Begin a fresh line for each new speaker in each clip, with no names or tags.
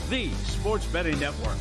the Sports Betting Network.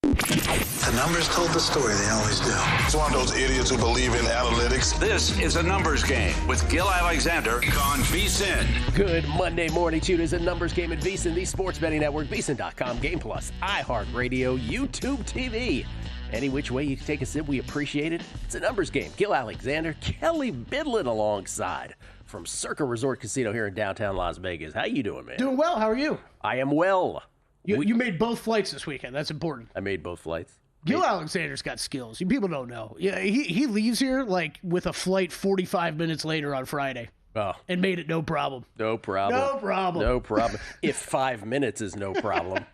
The numbers told the story, they always do.
It's one of those idiots who believe in analytics.
This is a numbers game with Gil Alexander on VSiN.
Good Monday morning to you. It is a numbers game at VSiN, the Sports Betting Network, VSiN.com, Game Plus, iHeartRadio, YouTube TV. Any which way you can take a sip, we appreciate it. It's a numbers game. Gil Alexander, Kelly Bidlin alongside from Circa Resort Casino here in downtown Las Vegas. How you doing, man?
Doing well. How are you?
I am well.
You made both flights this weekend. That's important.
I made both flights.
Gil Alexander's got skills. People don't know. Yeah, he leaves here like with a flight 45 minutes later on Friday.
Oh.
And made it no problem.
No problem.
No problem.
No problem. If 5 minutes is no problem.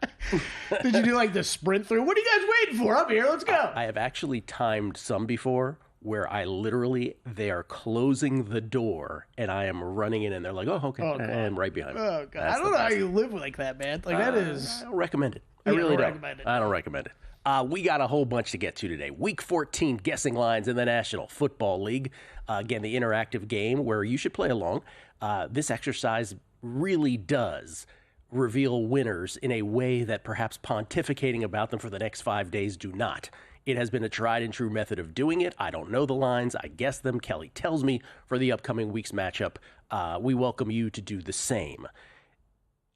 Did you do like the sprint through? What are you guys waiting for? I'm here. Let's go.
I have actually timed some before where I literally, they are closing the door and I am running in and they're like, oh, okay.
Oh,
and I'm right behind them.
Oh, God. I don't know how you live like that, man. Like, that is...
I don't recommend it. I
Yeah,
really
don't
don't.
recommend it.
I don't recommend it. We got a whole bunch to get to today. Week 14 guessing lines in the National Football League. Again, the interactive game where you should play along. This exercise really does reveal winners in a way that perhaps pontificating about them for the next 5 days do not. It has been a tried and true method of doing it. I don't know the lines. I guess them. Kelly tells me for the upcoming week's matchup. We welcome you to do the same.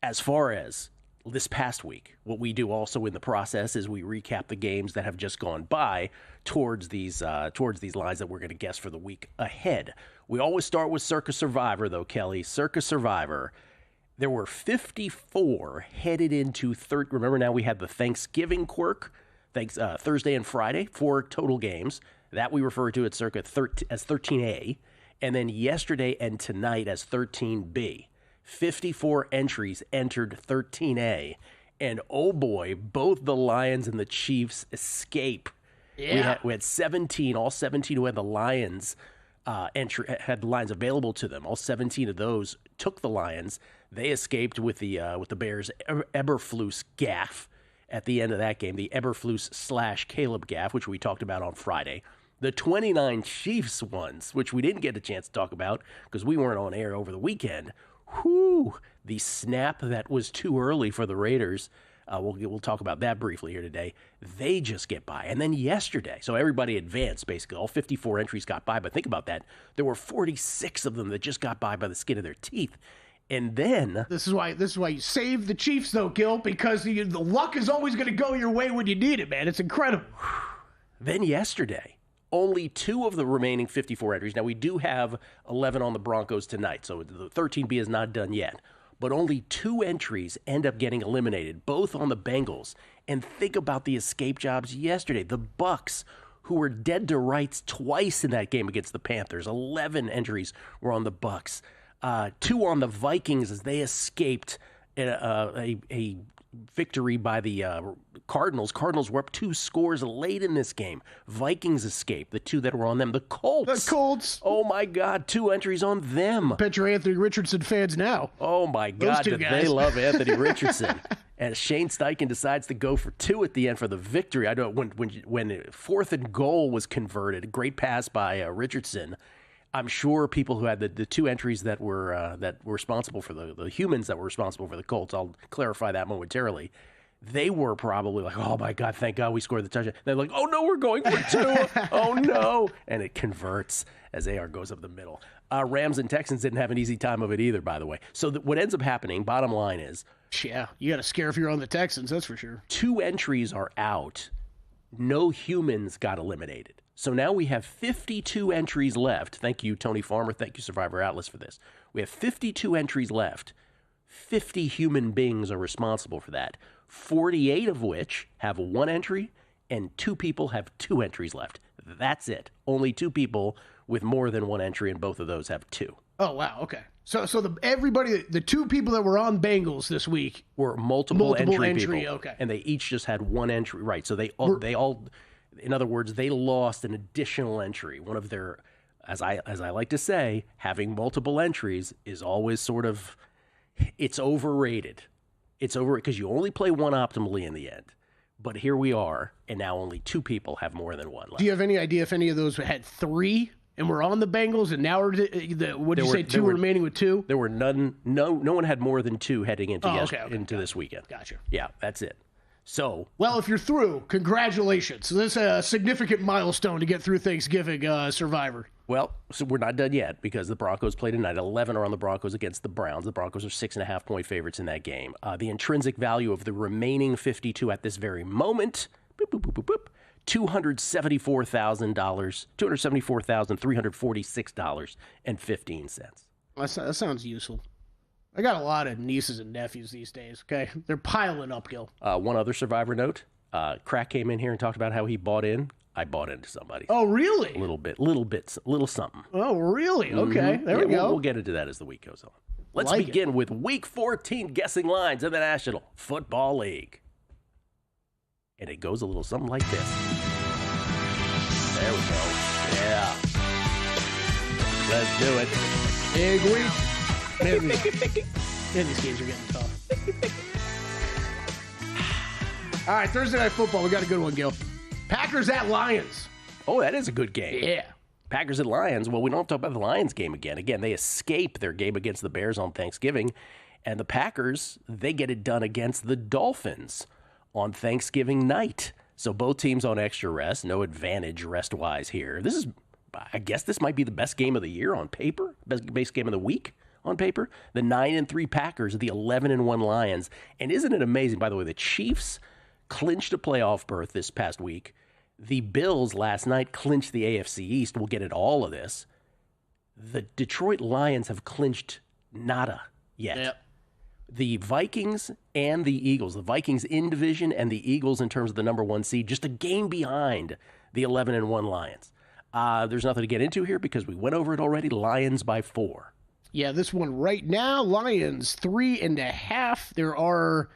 As far as this past week, what we do also in the process is we recap the games that have just gone by towards these lines that we're going to guess for the week ahead. We always start with Circa Survivor, though, Kelly. Circa Survivor. There were 54 headed into third. Remember, now we had the Thanksgiving quirk, Thursday and Friday, 4 total games. That we refer to at Circa as 13A. And then yesterday and tonight as 13B. 54 entries entered 13A. And oh boy, both the Lions and the Chiefs escape.
Yeah.
We had 17, all 17 who had the Lions had the Lions available to them. All 17 of those took the Lions. They escaped with the Bears' Eberflus gaffe at the end of that game, the Eberflus / Caleb gaffe, which we talked about on Friday. The 29 Chiefs ones, which we didn't get a chance to talk about because we weren't on air over the weekend. Whew, the snap that was too early for the Raiders. We'll talk about that briefly here today. They just get by. And then yesterday, so everybody advanced, basically. All 54 entries got by. But think about that. There were 46 of them that just got by the skin of their teeth. And then...
This is why you save the Chiefs, though, Gil, because the luck is always going to go your way when you need it, man. It's incredible.
Then yesterday, only 2 of the remaining 54 entries. Now, we do have 11 on the Broncos tonight, so the 13B is not done yet. But only 2 entries end up getting eliminated, both on the Bengals. And think about the escape jobs yesterday. The Bucs, who were dead to rights twice in that game against the Panthers. 11 entries were on the Bucs. 2 on the Vikings as they escaped a victory by the Cardinals. Cardinals were up 2 scores late in this game. Vikings escaped, the 2 that were on them. The Colts. Oh, my God, 2 entries on them.
Bet you're Anthony Richardson fans now.
Oh, my God, did they love Anthony Richardson. As Shane Steichen decides to go for 2 at the end for the victory. I don't when 4th and goal was converted, great pass by Richardson. I'm sure people who had the 2 entries that were responsible for the humans that were responsible for the Colts, I'll clarify that momentarily, they were probably like, oh, my God, thank God we scored the touchdown. They're like, oh, no, we're going for 2. Oh, no. And it converts as AR goes up the middle. Rams and Texans didn't have an easy time of it either, by the way. So what ends up happening, bottom line is.
Yeah, you got to scare if you're on the Texans, that's for sure.
2 entries are out. No humans got eliminated. So now we have 52 entries left. Thank you, Tony Farmer. Thank you, Survivor Atlas, for this. We have 52 entries left. 50 human beings are responsible for that. 48 of which have 1 entry, and 2 people have 2 entries left. That's it. Only 2 people with more than 1 entry, and both of those have 2.
Oh, wow. Okay. So the 2 people that were on Bengals this week
were multiple entry people.
Okay.
And they each just had 1 entry. Right. So they all, in other words, they lost an additional entry. One of their, as I like to say, having multiple entries is always sort of, it's overrated. It's over because you only play 1 optimally in the end. But here we are, and now only 2 people have more than 1 left.
Do you have any idea if any of those had 3 and we're on the Bengals, and now what did you say? Two remaining with 2.
There were none. No one had more than 2 heading into into this weekend.
Gotcha.
Yeah, that's it. So,
well, if you're through, congratulations. So this is a significant milestone to get through Thanksgiving Survivor.
Well, so we're not done yet because the Broncos played tonight. 11 are on the Broncos against the Browns. The Broncos are 6.5-point favorites in that game. The intrinsic value of the remaining 52 at this very moment, $274,346.15.
That sounds useful. I got a lot of nieces and nephews these days, okay? They're piling up, Gil.
One other Survivor note. Crack came in here and talked about how he bought in. I bought into somebody.
Oh, really?
A little something.
Oh, really? Okay, there we go.
We'll get into that as the week goes on. Let's begin with Week 14 guessing lines in the National Football League. And it goes a little something like this. There we go. Yeah. Let's do it.
Big week. Man, these games are getting tough. All right, Thursday Night Football. We got a good one, Gil. Packers at Lions.
Oh, that is a good game.
Yeah.
Packers at Lions. Well, we don't have to talk about the Lions game again. Again, they escape their game against the Bears on Thanksgiving. And the Packers, they get it done against the Dolphins on Thanksgiving night. So both teams on extra rest. No advantage rest-wise here. I guess this might be the best game of the year on paper. Best game of the week on paper. The 9-3 Packers, the 11-1 Lions. And isn't it amazing, by the way, the Chiefs clinched a playoff berth this past week. The Bills last night clinched the AFC East. We'll get at all of this. The Detroit Lions have clinched nada yet.
Yep.
The Vikings and the Eagles, the Vikings in division and the Eagles in terms of the number 1 seed, just a game behind the 11-1 Lions. There's nothing to get into here because we went over it already. Lions by 4.
Yeah, this one right now, Lions 3.5.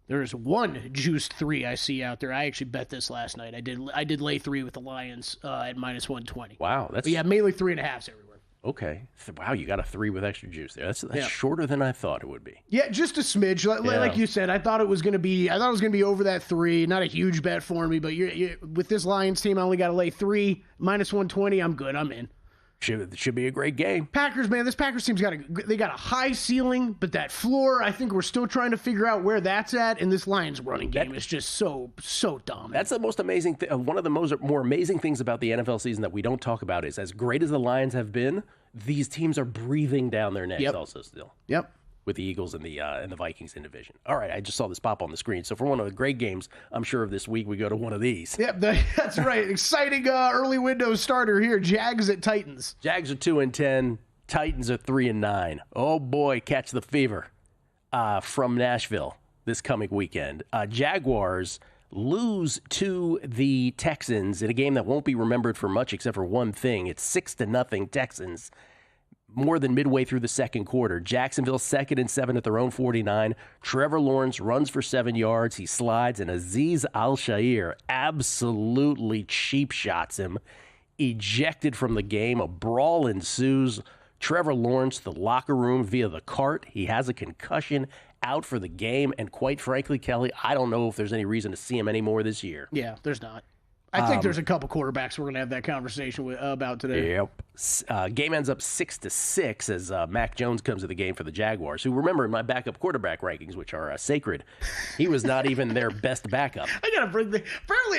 There's one juiced 3 I see out there. I actually bet this last night. I did lay 3 with the Lions at -120.
Wow,
But yeah, mainly 3.5s everywhere.
Okay. Wow, you got a 3 with extra juice there. That's shorter than I thought it would be.
Yeah, just a smidge. Like you said, I thought it was going to be over that 3. Not a huge bet for me, but you're with this Lions team, I only got to lay 3 -120. I'm good. I'm in.
Should be a great game.
Packers, man, this Packers team's got a high ceiling, but that floor, I think we're still trying to figure out where that's at. And this Lions running game is just so dominant.
That's the most amazing thing. One of the more amazing things about the NFL season that we don't talk about is as great as the Lions have been, these teams are breathing down their necks also still.
Yep.
With the Eagles and the Vikings in division. All right, I just saw this pop on the screen. So for one of the great games, I'm sure of this week, we go to one of these.
Yep, that's right. Exciting early window starter here. Jags at Titans.
Jags are 2-10. Titans are 3-9. Oh boy, catch the fever from Nashville this coming weekend. Jaguars lose to the Texans in a game that won't be remembered for much except for one thing. It's 6-0 Texans. More than midway through the second quarter. Jacksonville 2nd and 7 at their own 49. Trevor Lawrence runs for 7 yards. He slides, and Azeez Al-Shaair absolutely cheap shots him. Ejected from the game. A brawl ensues. Trevor Lawrence, the locker room via the cart. He has a concussion, out for the game. And quite frankly, Kelly, I don't know if there's any reason to see him anymore this year.
Yeah, there's not. I think there's a couple quarterbacks we're going to have that conversation about today.
Yep. Game ends up 6-6 as Mac Jones comes to the game for the Jaguars, who, remember, in my backup quarterback rankings, which are sacred, he was not even their best backup.
Apparently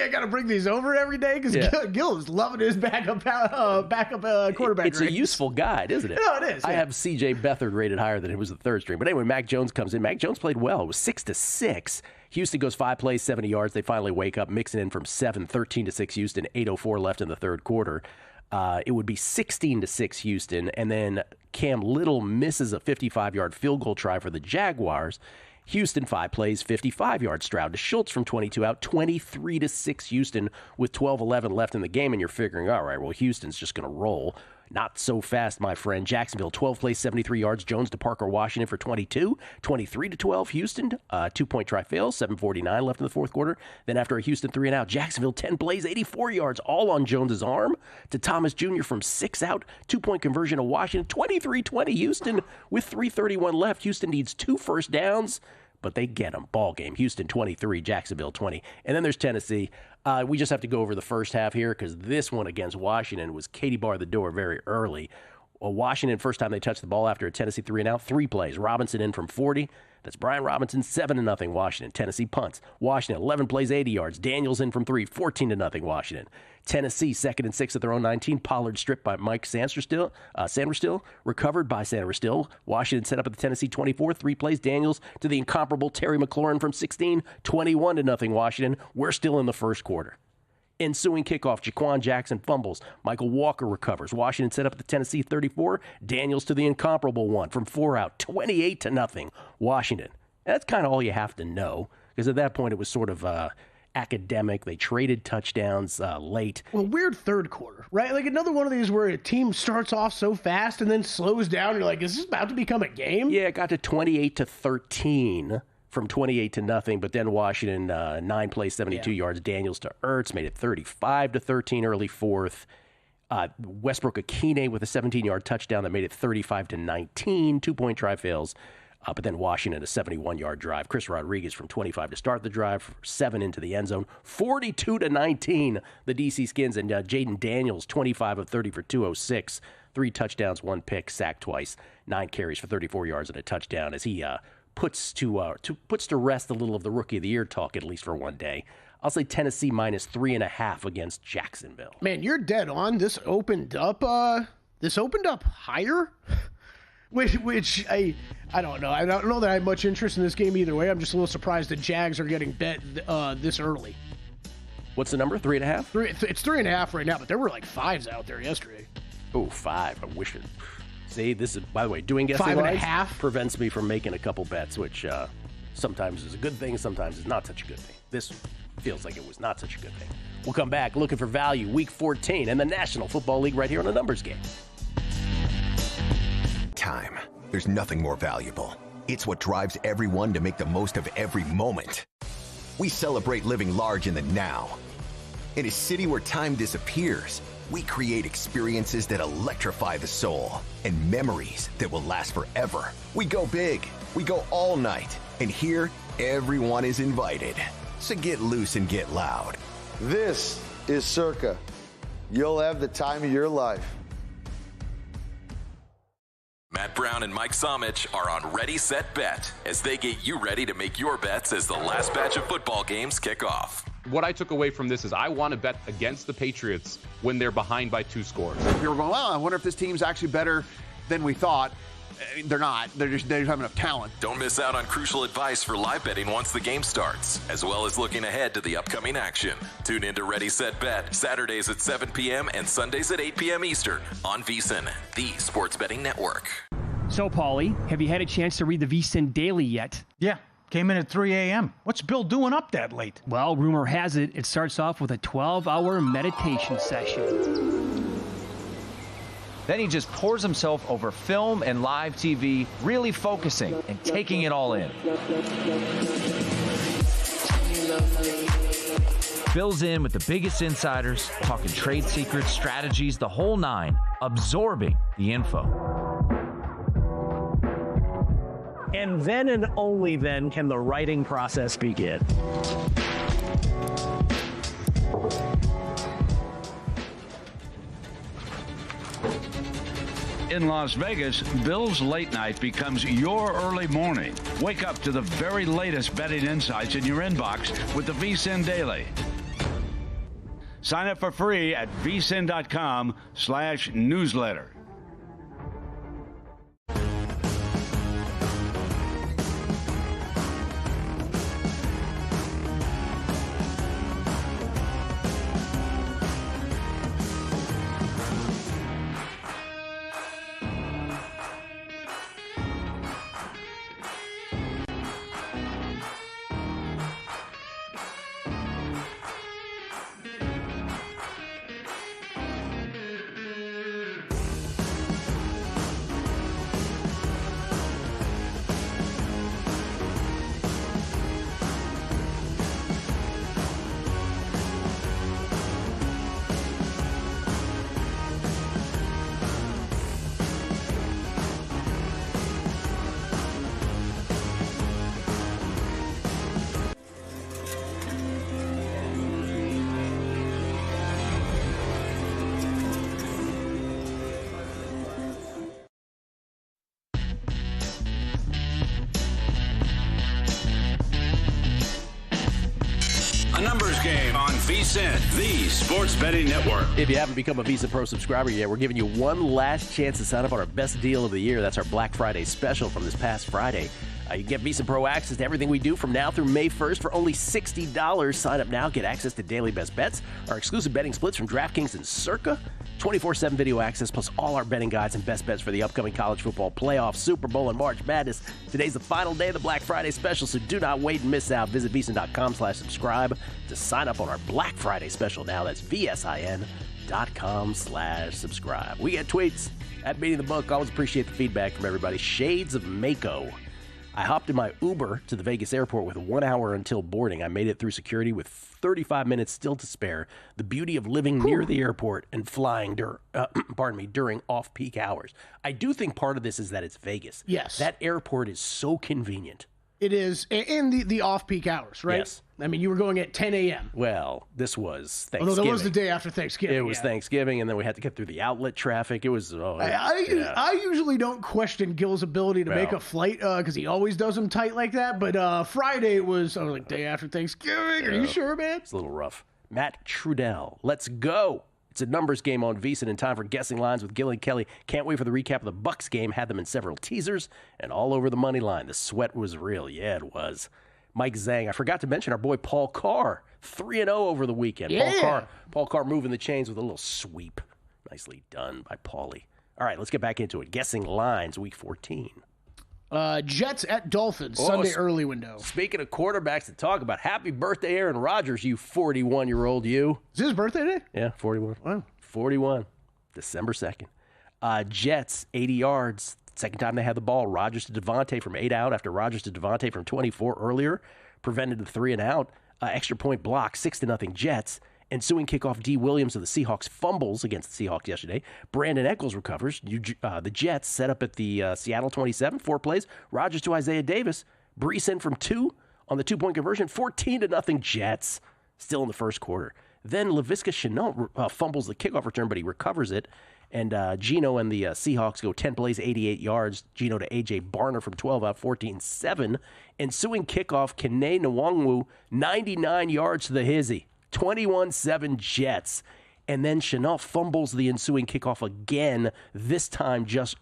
I got to bring these over every day because Gil is loving his backup quarterback
It's a useful guide, isn't it?
No, it is.
I have C.J. Beathard rated higher than it was the third string. But anyway, Mac Jones comes in. Mac Jones played well. It was 6-6. Houston goes 5 plays, 70 yards. They finally wake up, mixing in from 7, 13-6 Houston, 8:04 left in the third quarter. It would be 16-6 Houston, and then Cam Little misses a 55-yard field goal try for the Jaguars. Houston 5 plays, 55 yards. Stroud to Schultz from 22 out, 23-6 Houston with 12:11 left in the game, and you're figuring, all right, well, Houston's just going to roll. Not so fast, my friend. Jacksonville, 12 plays, 73 yards. Jones to Parker Washington for 22. 23-12, Houston. 2-point try fails, 7:49 left in the fourth quarter. Then after a Houston 3-and-out, Jacksonville, 10 plays, 84 yards, all on Jones's arm. To Thomas Jr. from 6 out. 2-point conversion to Washington. 23-20, Houston with 3:31 left. Houston needs 2 first downs. but they get them. Ball game. Houston 23, Jacksonville 20. And then there's Tennessee. We just have to go over the first half here because this one against Washington was Katie bar the door very early. Well, Washington, first time they touched the ball after a Tennessee 3-and-out, 3 plays. Robinson in from 40. That's Brian Robinson, 7-0 Washington. Tennessee punts. Washington, 11 plays, 80 yards. Daniels in from 3, 14-0 Washington. Tennessee, 2nd and 6 at their own 19. Pollard stripped by Mike Sanderstill. Recovered by Sanderstill. Washington set up at the Tennessee 24, 3 plays. Daniels to the incomparable Terry McLaurin from 16, 21-0 Washington. We're still in the first quarter. Ensuing kickoff, Jaquan Jackson fumbles. Michael Walker recovers. Washington set up at the Tennessee 34. Daniels to the incomparable one from 4 out, 28-0 Washington. That's kind of all you have to know because at that point it was sort of academic. They traded touchdowns late.
Well, weird third quarter, right? Like another one of these where a team starts off so fast and then slows down. You're like, is this about to become a game?
Yeah, it got to 28-13. From 28-0, but then Washington 9 plays, 72 yards. Daniels to Ertz made it 35-13 early fourth. Westbrook Akine with a 17-yard touchdown that made it 35-19. 2-point try fails, but then Washington a 71-yard drive. Chris Rodriguez from 25 to start the drive, 7 into the end zone. 42-19 the DC Skins, and Jaden Daniels 25 of 30 for 206. 3 touchdowns, 1 pick, sacked twice, 9 carries for 34 yards and a touchdown as he puts to rest a little of the Rookie of the Year talk, at least for one day. I'll say Tennessee minus 3.5 against Jacksonville.
Man, you're dead on. This opened up higher, which I don't know. I don't know that I have much interest in this game either way. I'm just a little surprised the Jags are getting bet this early.
What's the number? 3.5?
It's 3.5 right now, but there were like 5s out there yesterday.
Oh, 5. I wish it. See, this is, by the way, doing guessing lines prevents me from making a couple bets, which sometimes is a good thing, sometimes is not such a good thing. This feels like it was not such a good thing. We'll come back looking for value, Week 14, and the National Football League right here on the Numbers Game.
Time. There's nothing more valuable. It's what drives everyone to make the most of every moment. We celebrate living large in the now. In a city where time disappears, we create experiences that electrify the soul and memories that will last forever. We go big, we go all night, and here, everyone is invited. So get loose and get loud.
This is Circa. You'll have the time of your life.
Matt Brown and Mike Somich are on Ready, Set, Bet as they get you ready to make your bets as the last batch of football games kick off.
What I took away from this is I want to bet against the Patriots when they're behind by 2 scores.
We were going, well, I wonder if this team's actually better than we thought. They're not. They just have enough talent.
Don't miss out on crucial advice for live betting once the game starts, as well as looking ahead to the upcoming action. Tune in to Ready, Set, Bet, Saturdays at 7 p.m. and Sundays at 8 p.m. Eastern on VSiN, the sports betting network.
So, Paulie, have you had a chance to read the VSiN Daily yet?
Yeah. Came in at 3 a.m. What's Bill doing up that late?
Well, rumor has it, it starts off with a 12-hour meditation session.
Then he just pours himself over film and live TV, really focusing and taking it all in. Bill's in with the biggest insiders, talking trade secrets, strategies, the whole nine, absorbing the info.
And then and only then can the writing process begin.
In Las Vegas, Bill's late night becomes your early morning. Wake up to the very latest betting insights in your inbox with the VSiN Daily. Sign up for free at vsin.com/newsletter.
Numbers Game on VSiN, the sports betting network.
If you haven't become a VSiN Pro subscriber yet, we're giving you one last chance to sign up on our best deal of the year. That's our Black Friday special from this past Friday. You get VSiN Pro access to everything we do from now through May 1st for only $60. Sign up now. Get access to daily best bets, our exclusive betting splits from DraftKings and Circa, 24/7 video access, plus all our betting guides and best bets for the upcoming college football playoffs, Super Bowl, and March Madness. Today's the final day of the Black Friday special, so do not wait and miss out. Visit VSiN.com/subscribe to sign up on our Black Friday special now. That's VSIN.com/subscribe. We get tweets at Beating the Book. Always appreciate the feedback from everybody. Shades of Mako. I hopped in my Uber to the Vegas airport with 1 hour until boarding. I made it through security with 35 minutes still to spare. The beauty of living near the airport and flying during off-peak hours. I do think part of this is that it's Vegas.
Yes.
That airport is so convenient.
It is, and the off-peak hours, right?
Yes.
I mean, you were going at 10 a.m.
Well, this was Thanksgiving.
Although that was the day after Thanksgiving.
It was Thanksgiving, and then we had to get through the outlet traffic. It was,
I usually don't question Gil's ability to make a flight because he always does them tight like that. But Friday was like day after Thanksgiving. Are you sure, man?
It's a little rough. Matt Trudell, let's go. It's a numbers game on VSiN in time for guessing lines with Gil and Kelly. Can't wait for the recap of the Bucks game. Had them in several teasers and all over the money line. The sweat was real. Yeah, it was. Mike Zhang. I forgot to mention our boy Paul Carr. 3-0 over the weekend.
Yeah.
Paul Carr moving the chains with a little sweep. Nicely done by Paulie. All right, let's get back into it. Guessing lines, week 14.
Jets at Dolphins, Sunday early window.
Speaking of quarterbacks to talk about, happy birthday, Aaron Rodgers, you 41-year-old you.
Is this his birthday day?
Yeah, 41.
Wow.
41, December 2nd. Jets, 80 yards. Second time they had the ball. Rodgers to Devontae from 8 out after Rodgers to Devontae from 24 earlier. Prevented the 3 and out. Extra point block, 6-0 Jets. Ensuing kickoff, D. Williams of the Seahawks fumbles against the Seahawks yesterday. Brandon Echols recovers. The Jets set up at the Seattle 27, 4 plays. Rodgers to Isaiah Davis. Brees in from 2 on the 2-point conversion. 14-0 Jets. Still in the first quarter. Then Laviska Shenault fumbles the kickoff return, but he recovers it. And Geno and the Seahawks go 10 plays, 88 yards. Geno to A.J. Barner from 12 out, 14-7. Ensuing kickoff, Kene Nwangwu, 99 yards to the hizzy. 21-7 Jets. And then Shenault fumbles the ensuing kickoff again. This time, Josh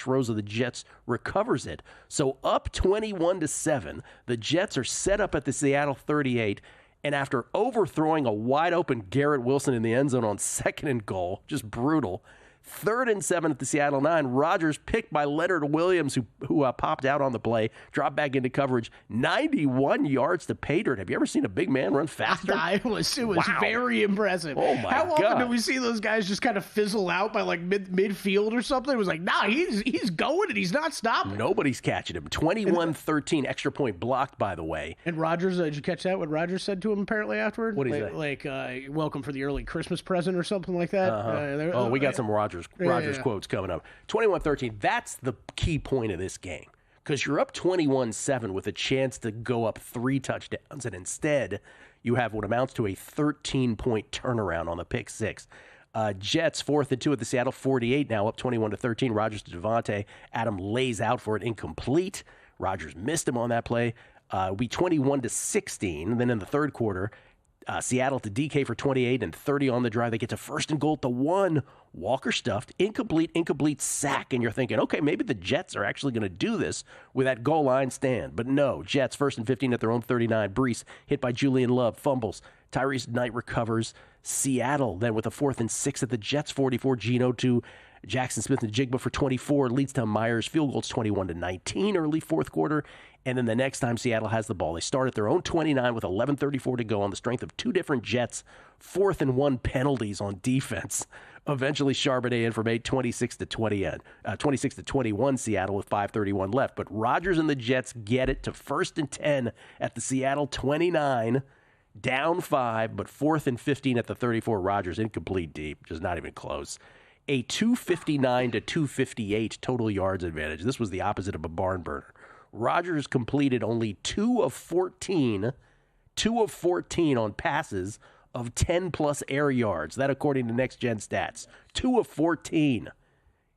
Rose of the Jets recovers it. So up 21-7, the Jets are set up at the Seattle 38. And after overthrowing a wide-open Garrett Wilson in the end zone on 2nd and goal, just brutal, 3rd and 7 at the Seattle 9. Rodgers picked by Leonard Williams, who popped out on the play, dropped back into coverage. 91 yards to pay dirt. Have you ever seen a big man run faster?
It was very impressive.
Oh, my God.
How often do we see those guys just kind of fizzle out by like midfield or something? It was like, he's going and he's not stopping.
Nobody's catching him. 21-13, extra point blocked, by the way.
And Rodgers, did you catch that? What Rodgers said to him apparently afterward?
What did he say?
Like, welcome for the early Christmas present or something like that.
We got some Rodgers quotes coming up. 21-13, that's the key point of this game. Because you're up 21-7 with a chance to go up 3 touchdowns, and instead you have what amounts to a 13-point turnaround on the pick 6. Jets 4th and 2 at the Seattle 48, now up 21-13. Rodgers to Devontae. Adam lays out for it, incomplete. Rodgers missed him on that play. It'll be 21-16. Then in the third quarter, Seattle to DK for 28 and 30 on the drive. They get to 1st and goal at the 1. Walker stuffed, incomplete sack. And you're thinking, okay, maybe the Jets are actually going to do this with that goal line stand. But no, Jets 1st and 15 at their own 39. Brees hit by Julian Love, fumbles. Tyrese Knight recovers. Seattle then with a 4th and 6 at the Jets 44. Geno to Jackson Smith and Jigba for 24. Leads to Myers field goals 21-19 early fourth quarter. And then the next time Seattle has the ball, they start at their own 29 with 11:34 to go on the strength of 2 different Jets, 4th and 1 penalties on defense. Eventually, Charbonnet in from 8, 26-21 Seattle with 5:31 left. But Rodgers and the Jets get it to 1st and 10 at the Seattle 29, down 5, but 4th and 15 at the 34. Rodgers incomplete deep, just not even close. A 259-258 total yards advantage. This was the opposite of a barn burner. Rodgers completed only 2 of 14 on passes of 10-plus air yards. That according to Next Gen Stats. 2 of 14.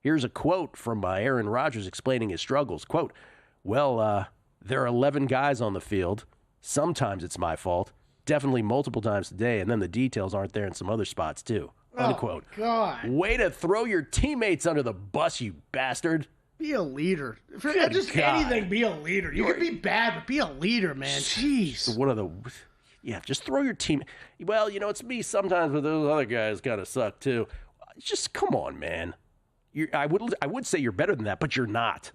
Here's a quote from Aaron Rodgers explaining his struggles. Quote, there are 11 guys on the field. Sometimes it's my fault. Definitely multiple times today, and then the details aren't there in some other spots, too. Unquote.
God.
Way to throw your teammates under the bus, you bastard.
Be a leader. For
Good
just
God.
anything, be a leader. You can be bad, but be a leader, man. Jeez.
One of the... Yeah, just throw your team... Well, it's me sometimes, but those other guys kind of suck, too. Just come on, man. I would say you're better than that, but you're not.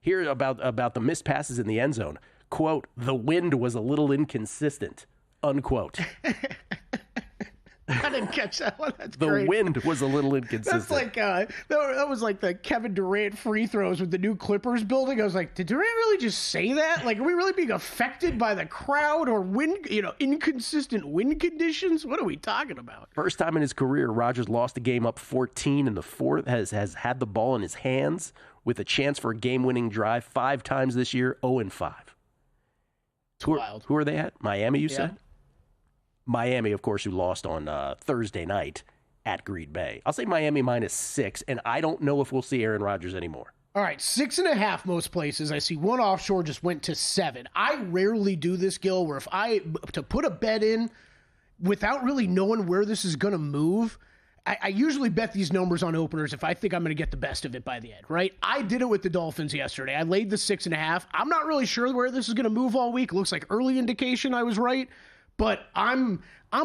Here about the missed passes in the end zone. Quote, the wind was a little inconsistent. Unquote.
I didn't catch that one. That's
the
great.
wind was a little inconsistent.
That's like that was like the Kevin Durant free throws with the new Clippers building. I was like, did Durant really just say that? Like, are we really being affected by the crowd or wind? Inconsistent wind conditions? What are we talking about?
First time in his career, Rodgers lost a game up 14 in the fourth. Has had the ball in his hands with a chance for a game-winning drive 5 times this year. 0-5. Who are they at? Miami, you said? Miami, of course, who lost on Thursday night at Green Bay. I'll say Miami -6, and I don't know if we'll see Aaron Rodgers anymore.
All right, 6.5 most places. I see one offshore just went to 7. I rarely do this, Gil, where if to put a bet in without really knowing where this is going to move, I usually bet these numbers on openers if I think I'm going to get the best of it by the end, right? I did it with the Dolphins yesterday. I laid the 6.5. I'm not really sure where this is going to move all week. It looks like early indication I was right, but I'm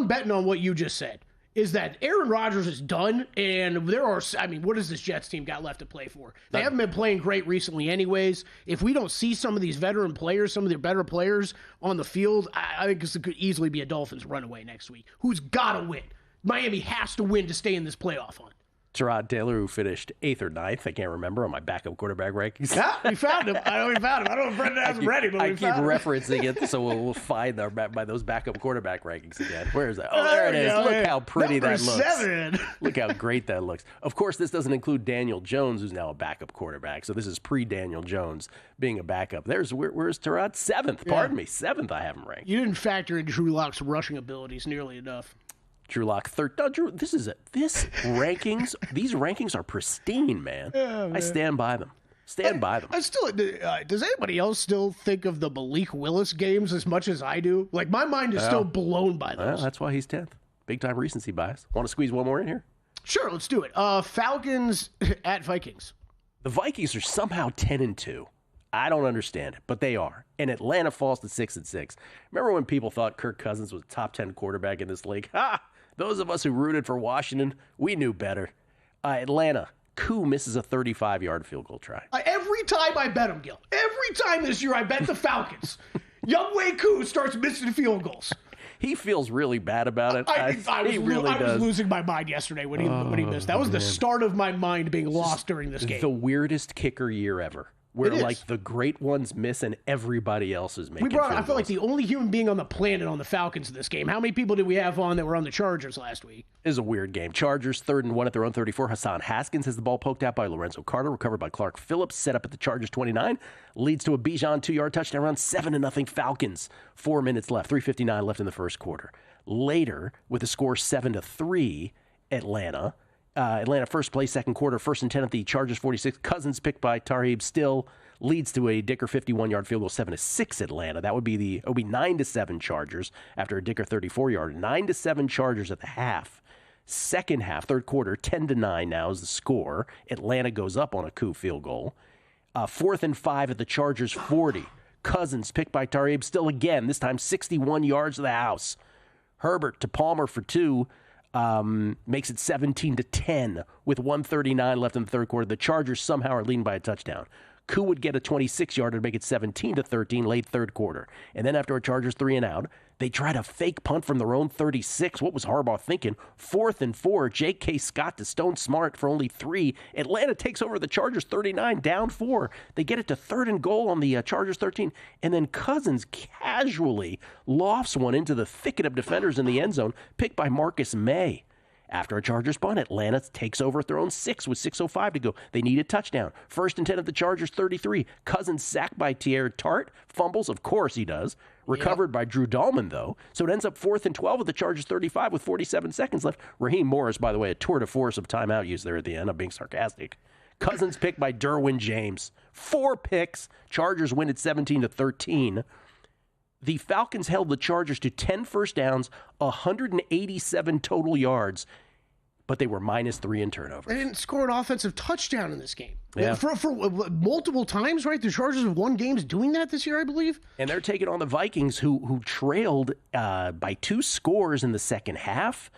betting on what you just said, is that Aaron Rodgers is done, and what does this Jets team got left to play for? They haven't been playing great recently anyways. If we don't see some of these veteran players, some of their better players on the field, I think this could easily be a Dolphins runaway next week. Who's got to win? Miami has to win to stay in this playoff hunt.
Tyrod Taylor, who finished 8th or 9th, I can't remember, on my backup quarterback rankings.
Yeah, we found him. I know we found him. I don't know if Brendan has him ready, but we found him.
I keep referencing it, so we'll find by those backup quarterback rankings again. Where is that? Oh, there it is. Look how pretty that looks. 7. Look how great that looks. Of course, this doesn't include Daniel Jones, who's now a backup quarterback. So this is pre-Daniel Jones being a backup. Where's Tyrod? 7th. Pardon me. 7th I have him ranked.
You didn't factor in Drew Lock's rushing abilities nearly enough.
Drew Lock, third. No, Drew, these rankings are pristine, man. Yeah, man. I stand by them. I still,
does anybody else still think of the Malik Willis games as much as I do? Like, my mind is still blown by those.
Well, that's why he's 10th. Big time recency bias. Want to squeeze one more in here?
Sure, let's do it. Falcons at Vikings.
The Vikings are somehow 10-2. I don't understand it, but they are. And Atlanta falls to 6-6. Remember when people thought Kirk Cousins was a top 10 quarterback in this league? Ha! Those of us who rooted for Washington, we knew better. Atlanta, Koo misses a 35-yard field goal try.
Every time I bet him, Gil. Every time this year I bet the Falcons. Younghoe Koo starts missing field goals.
He feels really bad about it.
I was losing my mind yesterday when he missed. That was the start of my mind being lost during this game.
The weirdest kicker year ever. Where like the great ones miss and everybody else is making field goals.
I feel like the only human being on the planet on the Falcons in this game. How many people did we have on that were on the Chargers last week?
It is a weird game. Chargers 3rd and 1 at their own 34. Hassan Haskins has the ball poked out by Lorenzo Carter, recovered by Clark Phillips, set up at the Chargers 29, leads to a Bijan 2-yard touchdown run, 7-0 Falcons. 4 minutes left, 3:59 left in the first quarter. Later, with the score 7-3, Atlanta first play, second quarter, 1st and 10 at the Chargers 46. Cousins picked by Tarheeb still leads to a Dicker 51-yard field goal, 7-6 Atlanta. That would be 9-7 Chargers after a Dicker 34-yard. 9-7 Chargers at the half. Second half, third quarter, 10-9 now is the score. Atlanta goes up on a Koo field goal. 4th and 5 at the Chargers 40. Cousins picked by Tarheeb still again, this time 61 yards to the house. Herbert to Palmer for 2. Makes it 17-10 with 1:39 left in the third quarter. The Chargers somehow are leading by a touchdown. Koo would get a 26-yarder to make it 17-13 late third quarter. And then after a Chargers 3-and-out, they tried a fake punt from their own 36. What was Harbaugh thinking? 4th and 4. J.K. Scott to Stone Smart for only 3. Atlanta takes over the Chargers 39, down 4. They get it to 3rd and goal on the Chargers 13. And then Cousins casually lofts one into the thicket of defenders in the end zone, picked by Marcus May. After a Chargers punt, Atlanta takes over at their own 6 with 6:05 to go. They need a touchdown. 1st and 10 at the Chargers 33. Cousins sacked by Tierre Tart. Fumbles, of course he does. Recovered by Drew Dahlman, though. So it ends up 4th and 12 at the Chargers 35 with 47 seconds left. Raheem Morris, by the way, a tour de force of timeout use there at the end. I'm being sarcastic. Cousins picked by Derwin James. 4 picks. Chargers win at 17-13. the Falcons held the Chargers to 10 first downs, 187 total yards, but they were -3 in turnovers.
They didn't score an offensive touchdown in this game.
Yeah.
For multiple times, right? The Chargers have won games doing that this year, I believe.
And they're taking on the Vikings, who trailed by 2 scores in the second half.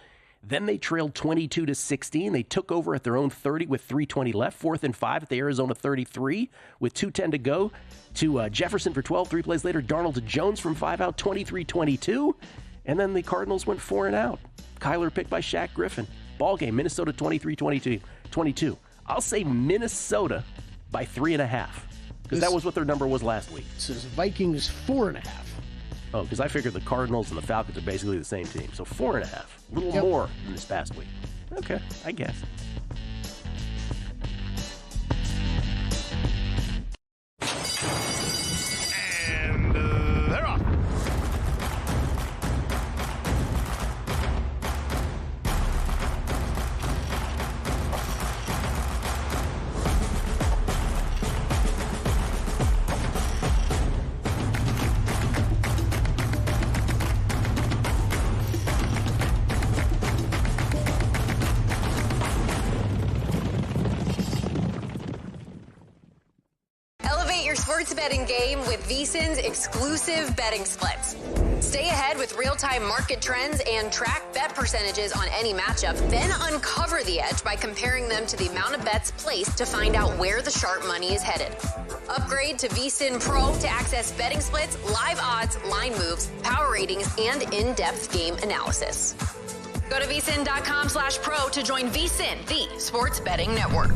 Then they trailed 22-16. They took over at their own 30 with 3:20 left. 4th and 5 at the Arizona 33 with 2:10 to go. To Jefferson for 12. 3 plays later, Darnold to Jones from 5 out, 23-22. And then the Cardinals went 4 and out. Kyler picked by Shaq Griffin. Ball game, Minnesota 23-22. I'll say Minnesota by 3.5 because that was what their number was last week.
It says Vikings 4.5.
Oh, because I figured the Cardinals and the Falcons are basically the same team. So 4.5. A little more than this past week. Okay, I guess.
And they're off.
Sports betting game with VSiN's exclusive betting splits. Stay ahead with real-time market trends and track bet percentages on any matchup, then uncover the edge by comparing them to the amount of bets placed to find out where the sharp money is headed. Upgrade to VSiN Pro to access betting splits, live odds, line moves, power ratings, and in-depth game analysis. Go to vsin.com/pro to join VSiN, the sports betting network.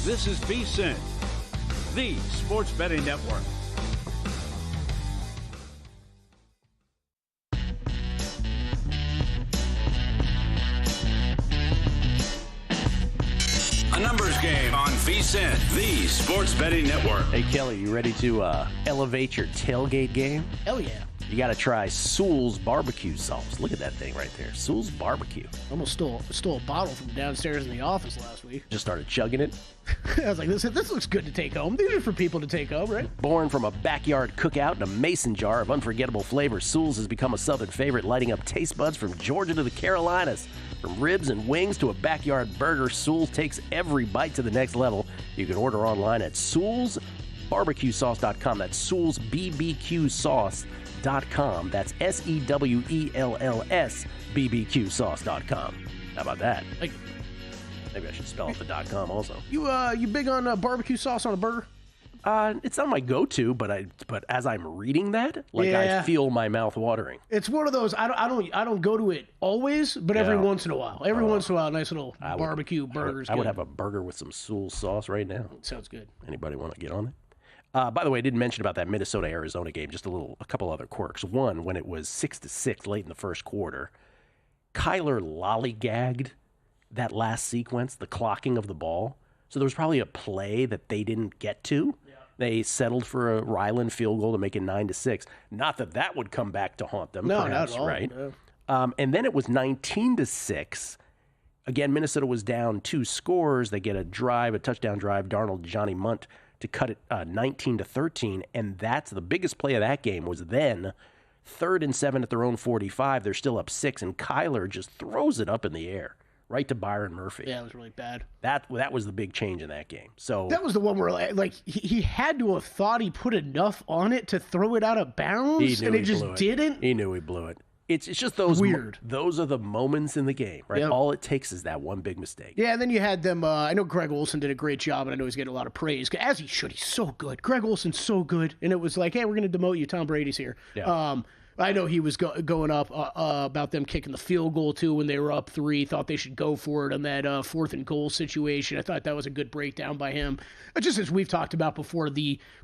This is VSiN, the sports betting network.
Game on VSiN, the sports betting network.
Hey, Kelly, you ready to elevate your tailgate game?
Hell yeah.
You got to try Sewell's barbecue sauce. Look at that thing right there. Sewell's barbecue.
Almost stole a bottle from downstairs in the office last week.
Just started chugging it.
I was like, this looks good to take home. These are for people to take home, right?
Born from a backyard cookout in a mason jar of unforgettable flavors, Sewell's has become a Southern favorite, lighting up taste buds from Georgia to the Carolinas. From ribs and wings to a backyard burger, Sewell's takes every bite to the next level. You can order online at SewellsBBQSauce.com. That's Sewell's BBQ Sauce.com. That's SEWELLS BBQSauce.com. How about that? Maybe I should spell out the .com also.
You big on barbecue sauce on a burger?
It's not my go-to, but as I'm reading that, I feel my mouth watering.
It's one of those. I don't go to it always, but every once in a while. Every once in a while, a nice little barbecue burger.
I would have a burger with some Sewell's sauce right now.
Sounds good.
Anybody want to get on it? By the way, I didn't mention about that Minnesota-Arizona game. Just a couple other quirks. One, when it was 6-6 late in the first quarter, Kyler lollygagged that last sequence, the clocking of the ball. So there was probably a play that they didn't get to. Yeah. They settled for a Ryland field goal to make it 9-6. Not that would come back to haunt them.
No,
perhaps,
not at all.
Right?
No.
And then it was 19-6. Again, Minnesota was down 2 scores. They get a touchdown drive. Darnold, Johnny Munt to cut it 19-13. And that's the biggest play of that game was then 3rd and 7 at their own 45. They're still up 6, and Kyler just throws it up in the air. Right to Byron Murphy.
Yeah, it was really bad.
That was the big change in that game. So
that was the one where he had to have thought he put enough on it to throw it out of bounds, and it just didn't.
He knew he blew it. It's just those
weird.
Those are the moments in the game, right? Yep. All it takes is that one big mistake.
Yeah, and then you had them. I know Greg Olsen did a great job, and I know he's getting a lot of praise as he should. He's so good. Greg Olsen's so good, and it was like, hey, we're going to demote you. Tom Brady's here. Yeah. I know he was going up about them kicking the field goal, too, when they were up 3. Thought they should go for it on that 4th and goal situation. I thought that was a good breakdown by him. Just as we've talked about before,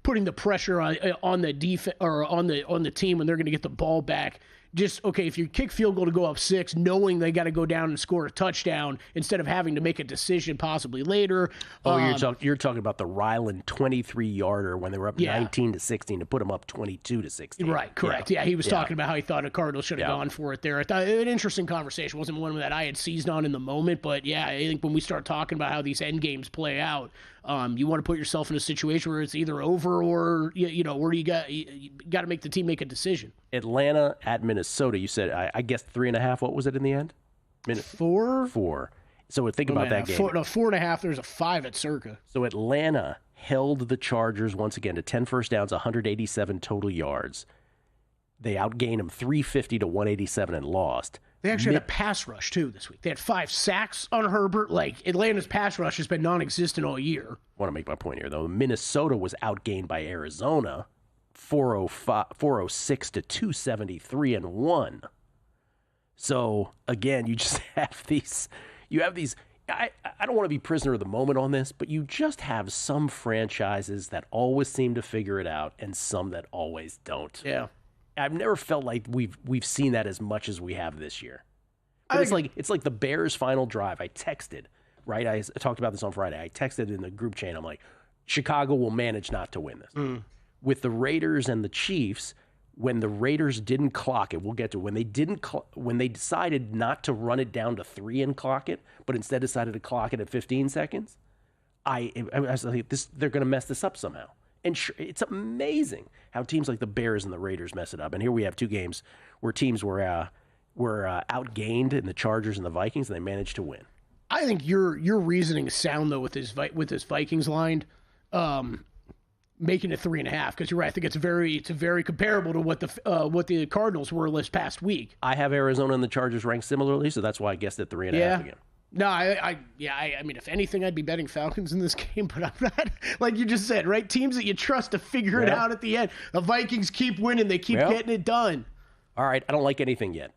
putting the pressure on the defense or on the team when they're going to get the ball back. Just, okay, if you kick field goal to go up 6, knowing they got to go down and score a touchdown instead of having to make a decision possibly later.
You're talking about the Ryland 23-yarder when they were up 19-16 to put them up 22-16.
Right, correct. Yeah, he was talking about how he thought a Cardinal should have gone for it there. I thought an interesting conversation. It wasn't one that I had seized on in the moment, but yeah, I think when we start talking about how these end games play out, you want to put yourself in a situation where it's either over or where you got to make the team make a decision.
Atlanta at Minnesota. You said I guessed 3.5. What was it in the end?
4.
4. So think about that game.
4.5. There's a 5 at Circa.
So Atlanta held the Chargers once again to 10 first downs, 187 total yards. They outgained them 350 to 187 and lost.
They actually had a pass rush, too, this week. They had 5 sacks on Herbert. Atlanta's pass rush has been non-existent all year.
I want to make my point here, though. Minnesota was outgained by Arizona 406 to 273 and 1. So, again, you just have these. I don't want to be prisoner of the moment on this, but you just have some franchises that always seem to figure it out and some that always don't.
Yeah.
I've never felt like we've seen that as much as we have this year. But it's like the Bears' final drive. I texted, right? I talked about this on Friday. I texted in the group chain. I'm like, Chicago will manage not to win this. With the Raiders and the Chiefs, when the Raiders didn't clock it, we'll get to it. When they decided not to run it down to 3 and clock it, but instead decided to clock it at 15 seconds, I was like, they're going to mess this up somehow. And it's amazing how teams like the Bears and the Raiders mess it up. And here we have 2 games where teams were outgained in the Chargers and the Vikings, and they managed to win.
I think your reasoning is sound though with this Vikings line, making it 3.5. Because you're right, I think it's very comparable to what the Cardinals were this past week.
I have Arizona and the Chargers ranked similarly, so that's why I guessed at 3.5 again.
No, I mean, if anything, I'd be betting Falcons in this game, but I'm not. Like you just said, right? Teams that you trust to figure it out at the end. The Vikings keep winning; they keep getting it done.
All right, I don't like anything yet.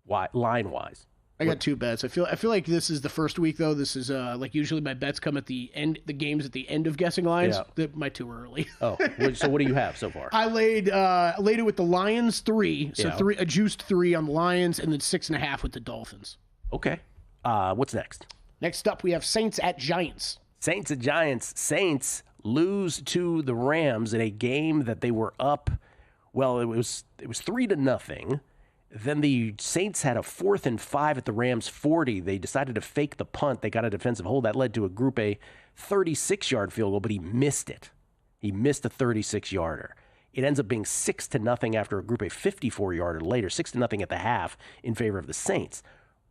Why, line-wise?
I got 2 bets. I feel like this is the first week though. This is like usually my bets come at the end. The games at the end of guessing lines. Yeah. My 2 early.
Oh, so what do you have so far?
I laid it with the Lions 3, so 3 a juiced 3 on the Lions, and then 6.5 with the Dolphins.
Okay. What's next?
Next up, we have Saints at Giants.
Saints and Giants. Saints lose to the Rams in a game that they were up. Well, it was 3-0. Then the Saints had a 4th and 5 at the Rams 40. They decided to fake the punt. They got a defensive hold. That led to a Group A 36-yard field goal, but he missed it. He missed a 36-yarder. It ends up being 6-0 after a Group A 54-yarder later, 6-0 at the half in favor of the Saints.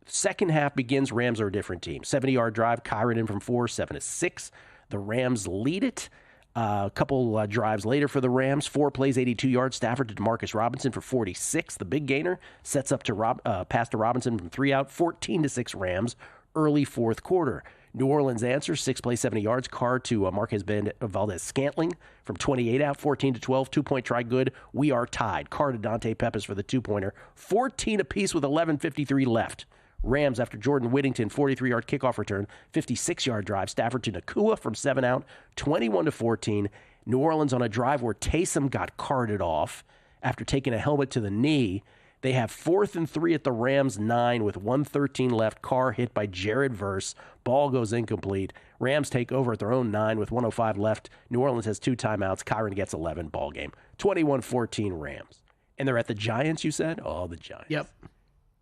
Second half begins. Rams are a different team. 70-yard drive. Kyron in from 4, 7-6. The Rams lead it. A couple drives later for the Rams, 4 plays, 82 yards. Stafford to Demarcus Robinson for 46. The big gainer sets up to pass to Robinson from 3 out, 14-6 Rams, early fourth quarter. New Orleans answers, 6 plays, 70 yards. Carr to Marquez Valdez-Scantling from 28 out, 14-12. 2-point try good. We are tied. Carr to Dante Pepis for the 2-pointer. 14 apiece with 11:53 left. Rams after Jordan Whittington, 43-yard kickoff return, 56-yard drive. Stafford to Nakua from 7 out, 21-14. New Orleans on a drive where Taysom got carted off after taking a helmet to the knee. They have 4th and 3 at the Rams 9 with 1:13 left. Carr hit by Jared Verse. Ball goes incomplete. Rams take over at their own 9 with 1:05 left. New Orleans has 2 timeouts. Kyron gets 11. Ball game. 21-14 Rams. And they're at the Giants, you said? Oh, the Giants.
Yep.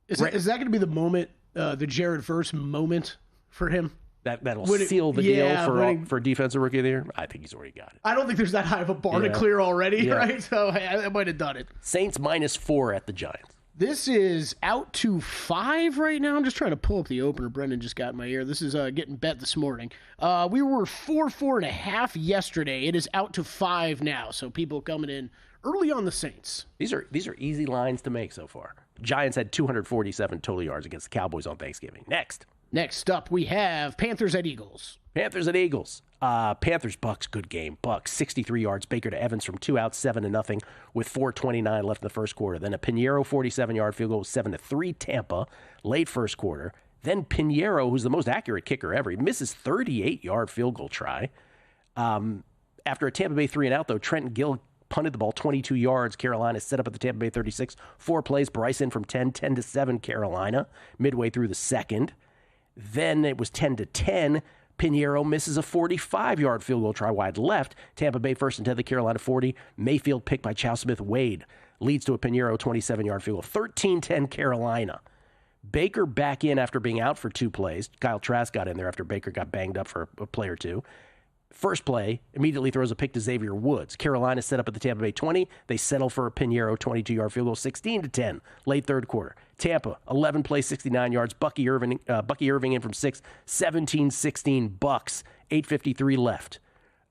Is that going to be the moment, the Jared Verse moment for him?
That'll seal the deal for Defensive Rookie of the Year? I think he's already got it.
I don't think there's that high of a bar to clear already, right? So I might have done it.
Saints -4 at the Giants.
This is out to 5 right now. I'm just trying to pull up the opener. Brendan just got in my ear. This is getting bet this morning. We were 4.5 yesterday. It is out to 5 now. So people coming in early on the Saints.
These are easy lines to make so far. Giants had 247 total yards against the Cowboys on Thanksgiving. Next
up, we have Panthers at Eagles.
Panthers Bucks, good game. Bucks 63 yards. Baker to Evans from 2 out, 7-0 with 4:29 left in the first quarter. Then a Pinheiro 47-yard field goal, 7-3 Tampa late first quarter. Then Pinheiro, who's the most accurate kicker ever, he misses 38-yard field goal try. After a Tampa Bay 3-and-out though, Trenton Gill punted the ball 22 yards. Carolina set up at the Tampa Bay 36. 4 plays. Bryson from 10-7 Carolina midway through the second. Then it was 10-10. Pinheiro misses a 45-yard field goal try wide left. Tampa Bay 1st and 10 the Carolina 40. Mayfield picked by Chow Smith-Wade leads to a Pinheiro 27-yard field goal. 13-10 Carolina. Baker back in after being out for 2 plays. Kyle Trask got in there after Baker got banged up for a play or 2. First play, immediately throws a pick to Xavier Woods. Carolina set up at the Tampa Bay 20. They settle for a Pinheiro 22-yard field goal, 16-10, late third quarter. Tampa, 11 plays, 69 yards. Bucky Irving in from 6, 17-16 Bucks, 8:53 left.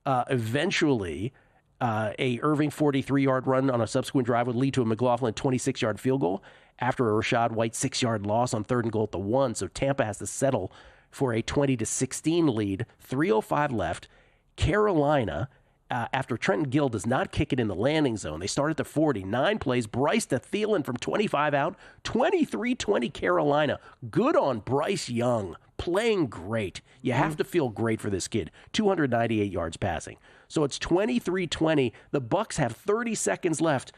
Eventually, a Irving 43-yard run on a subsequent drive would lead to a McLaughlin 26-yard field goal after a Rashad White 6-yard loss on 3rd and goal at the 1. So Tampa has to settle for a 20-16 lead, 3:05 left. Carolina, after Trenton Gill does not kick it in the landing zone, they start at the 40. 9 plays. Bryce to Thielen from 25 out. 23-20 Carolina. Good on Bryce Young. Playing great. You have to feel great for this kid. 298 yards passing. So it's 23-20. The Bucks have 30 seconds left.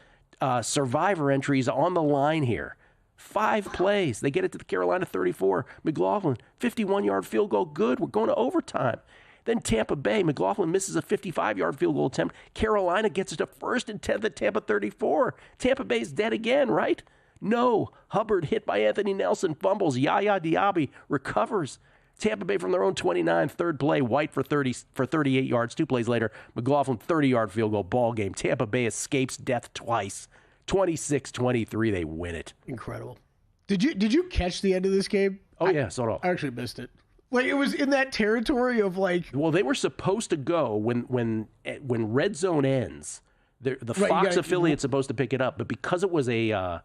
Survivor entries on the line here. 5 plays. They get it to the Carolina 34. McLaughlin, 51-yard field goal. Good. We're going to overtime. Then Tampa Bay, McLaughlin misses a 55-yard field goal attempt. Carolina gets it to 1st and 10 at Tampa 34. Tampa Bay's dead again, right? No. Hubbard hit by Anthony Nelson, fumbles. Yaya Diaby recovers. Tampa Bay from their own 29, 3rd play. White for 38 yards. 2 plays later, McLaughlin 30-yard field goal. Ball game. Tampa Bay escapes death twice. 26-23, they win it.
Incredible. Did you catch the end of this game?
Oh, yeah, saw it all.
I actually missed it. Like, it was in that territory of like...
Well, they were supposed to go when Red Zone ends. The Fox affiliate's supposed to pick it up, but because it was a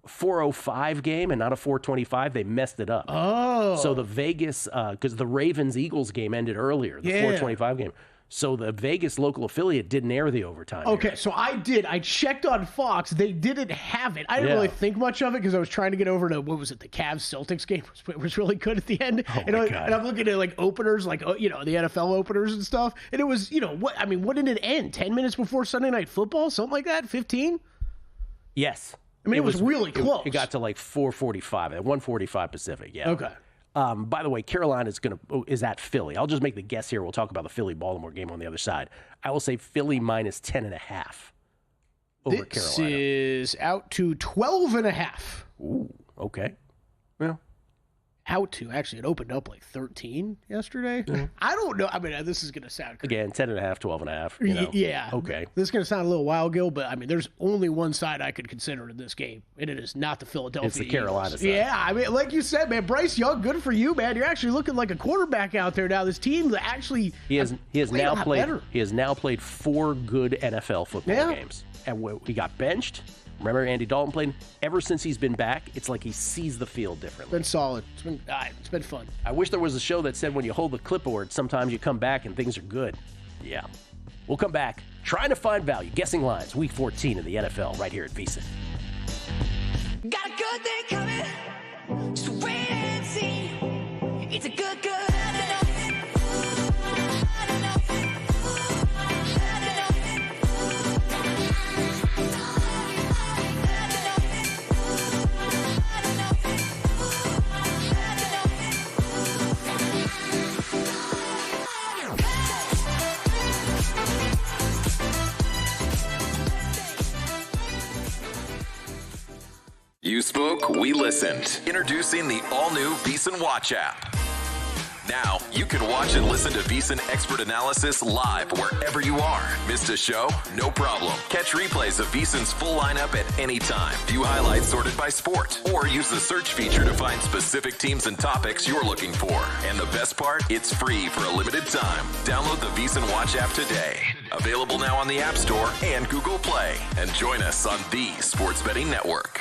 4:05 game and not a 4:25, they messed it up.
Oh.
So the Vegas, because the Ravens-Eagles game ended earlier, the 4:25 game. So the Vegas local affiliate didn't air the overtime.
Okay, so I did. I checked on Fox. They didn't have it. I didn't really think much of it because I was trying to get over to, what was it, the Cavs-Celtics game? It was really good at the end.
Oh, my God.
And I'm looking at, like, openers, like, the NFL openers and stuff. And it was, what did it end? 10 minutes before Sunday Night Football? Something like that? 15?
Yes.
I mean, it was really close.
It got to, like, 4:45, at 1:45 Pacific, yeah.
Okay.
By the way, Carolina is at Philly. I'll just make the guess here. We'll talk about the Philly-Baltimore game on the other side. I will say Philly minus 10.5 over
this
Carolina.
Is out to 12.5.
Ooh, okay. Well,
out to. Actually, it opened up like 13 yesterday.
Yeah.
I don't know. I mean, this is going to sound crazy.
Again, 10.5, 12.5. You know?
Yeah.
Okay.
This is going to sound a little wild, Gil, but I mean, there's only one side I could consider in this game, and it is not the Philadelphia
It's the Carolina
Eagles.
side.
Yeah, I mean, like you said, man, Bryce Young, good for you, man. You're actually looking like a quarterback out there now. This team that actually
He has now played 4 good NFL football games, and he got benched. Remember, Andy Dalton played. Ever since he's been back, it's like he sees the field differently.
Been solid. It's been fun.
I wish there was a show that said when you hold the clipboard, sometimes you come back and things are good. Yeah. We'll come back trying to find value. Guessing lines, Week 14 in the NFL, right here at VSiN.
Got a good thing coming. Just wait and see. It's a good.
You spoke, we listened. Introducing the all-new VSiN Watch app. Now, you can watch and listen to VSiN expert analysis live wherever you are. Missed a show? No problem. Catch replays of VSiN's full lineup at any time. View highlights sorted by sport. Or use the search feature to find specific teams and topics you're looking for. And the best part? It's free for a limited time. Download the VSiN Watch app today. Available now on the App Store and Google Play. And join us on the Sports Betting Network.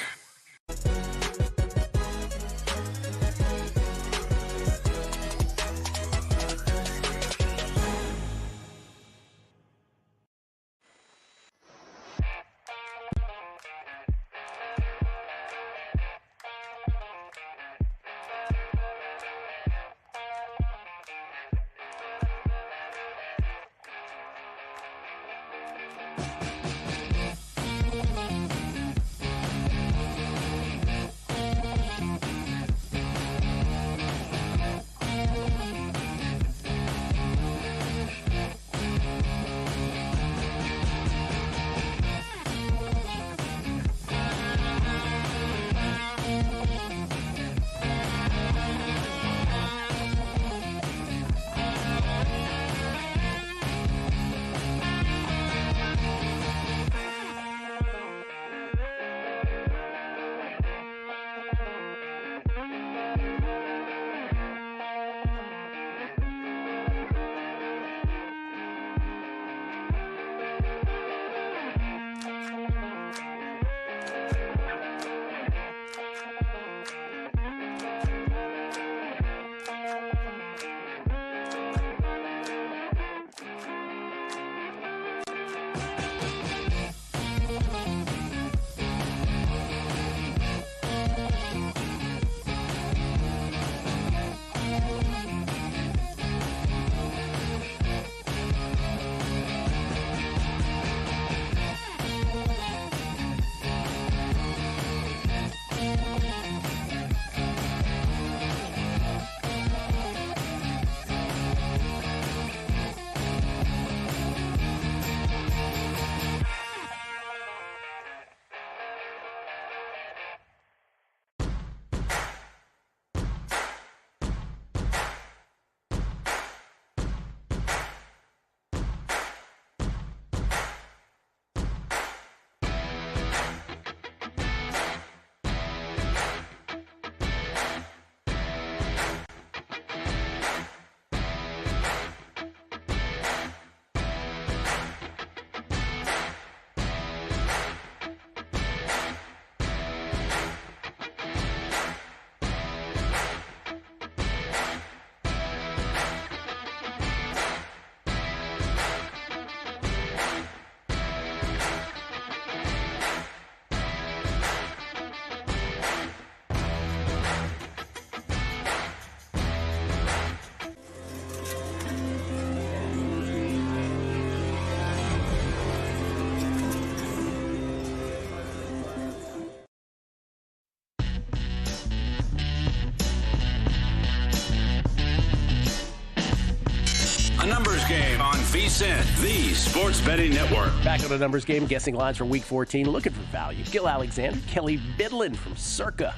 Game on VSiN, the sports betting network.
Back on the numbers game, guessing lines for Week 14, looking for value. Gil Alexander, Kelly Bidlin from Circa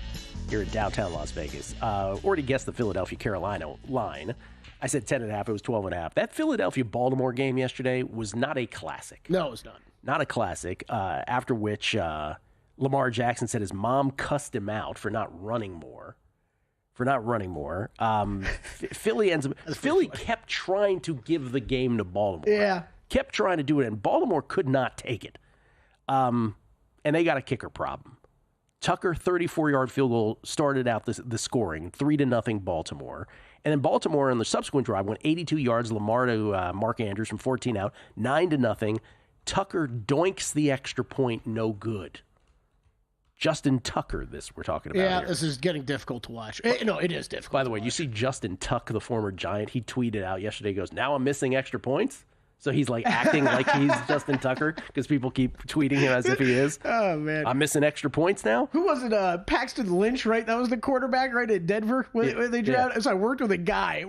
here in downtown Las Vegas. Already guessed the Philadelphia-Carolina line. I said 10.5. It was 12.5. That Philadelphia-Baltimore game yesterday was not a classic.
No, it was not. Not
a classic, after which Lamar Jackson said his mom cussed him out for not running more. Philly kept trying to give the game to Baltimore.
Yeah.
Kept trying to do it, and Baltimore could not take it. And they got a kicker problem. Tucker, 34-yard field goal, started out the scoring, 3-0 Baltimore. And then Baltimore, in the subsequent drive, went 82 yards. Lamar to Mark Andrews from 14 out, 9-0. Tucker doinks the extra point, no good. Justin Tucker, this we're talking about.
Yeah,
here.
This is getting difficult to watch. No, it is difficult.
By the way, you see Justin Tuck, the former Giant, he tweeted out yesterday, he goes, now I'm missing extra points? So he's like acting like he's Justin Tucker because people keep tweeting him as if he is.
Oh, man.
I'm missing extra points now?
Who was it? Paxton Lynch, right? That was the quarterback, right, at Denver? When they drafted. So I worked with a guy,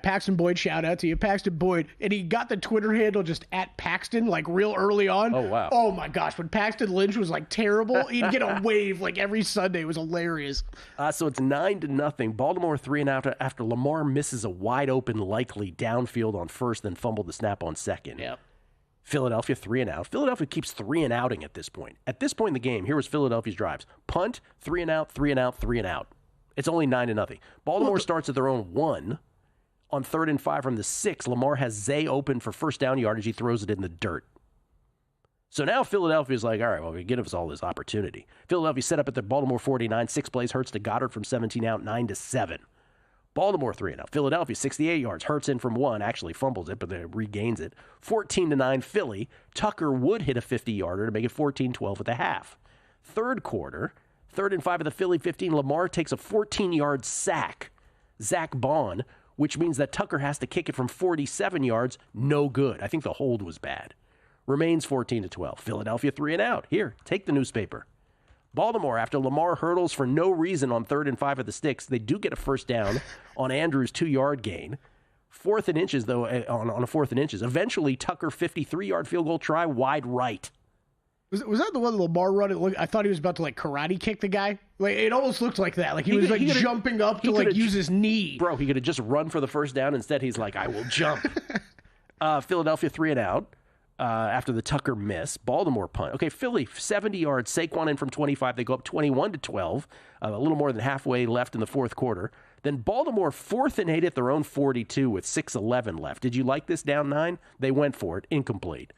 Paxton Boyd, shout out to you, Paxton Boyd, and he got the Twitter handle just at Paxton, like real early on.
Oh, wow.
Oh, my gosh. When Paxton Lynch was like terrible, he'd get a wave like every Sunday. It was hilarious.
So it's 9-0. Baltimore 3-0 after Lamar misses a wide open, likely downfield on first, then fumbled the snap on second.
Yep.
Philadelphia 3-and-out. Philadelphia keeps 3-and-outing at this point. At this point in the game, here was Philadelphia's drives. Punt, 3-and-out, 3-and-out, 3-and-out. It's only 9-0. Baltimore starts at their own 1. On 3rd and 5 from the 6, Lamar has Zay open for first down yardage. He throws it in the dirt. So now Philadelphia's like, all right, well, we give us all this opportunity. Philadelphia set up at the Baltimore 49, 6 plays, Hurts to Goddard from 17 out, 9-7. Baltimore 3-0. Philadelphia 68 yards. Hurts in from 1. Actually fumbles it, but then regains it. 14-9 Philly. Tucker would hit a 50-yarder to make it 14-12 at the half. Third quarter, 3rd and 5 of the Philly 15. Lamar takes a 14-yard sack. Zach Bond, which means that Tucker has to kick it from 47 yards. No good. I think the hold was bad. Remains 14-12. Philadelphia 3-and-out. Here, take the newspaper. Baltimore, after Lamar hurdles for no reason on 3rd and 5 of the sticks, they do get a first down on Andrews' 2-yard gain. 4th and inches, though, on a 4th and inches. Eventually, Tucker, 53-yard field goal try, wide right.
Was that the one Lamar run? I thought he was about to, like, karate kick the guy. Like, it almost looked like that. Like, he was jumping up to, like, use his knee.
Bro, he could have just run for the first down. Instead, he's like, I will jump. Philadelphia 3-and-out. After the Tucker miss. Baltimore punt. Okay, Philly, 70 yards. Saquon in from 25. They go up 21-12. A little more than halfway left in the fourth quarter. Then Baltimore 4th and 8 at their own 42 with 6:11 left. Did you like this down 9? They went for it. Incomplete.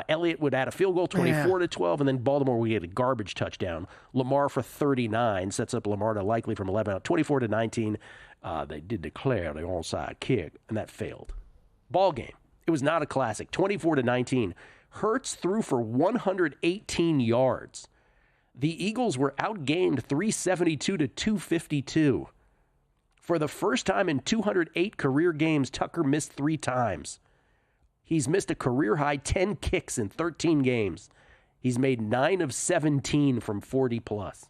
Elliott would add a field goal, 24-12, and then Baltimore would get a garbage touchdown. Lamar for 39 sets up Lamar to likely from 11 out. 24-19. They did declare the onside kick, and that failed. Ball game. It was not a classic. 24-19. Hurts threw for 118 yards. The Eagles were outgained 372-252. For the first time in 208 career games, Tucker missed 3 times. He's missed a career-high 10 kicks in 13 games. He's made 9 of 17 from 40-plus.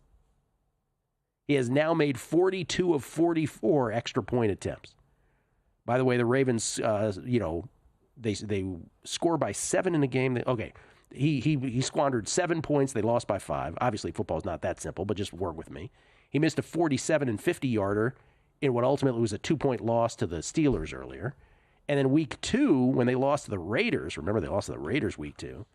He has now made 42 of 44 extra point attempts. By the way, the Ravens, They score by 7 in a game. He squandered 7 points. They lost by 5. Obviously, football's not that simple, but just work with me. He missed a 47 and 50-yarder in what ultimately was a 2-point loss to the Steelers earlier. And then week 2, when they lost to the Raiders, remember they lost to the Raiders week 2,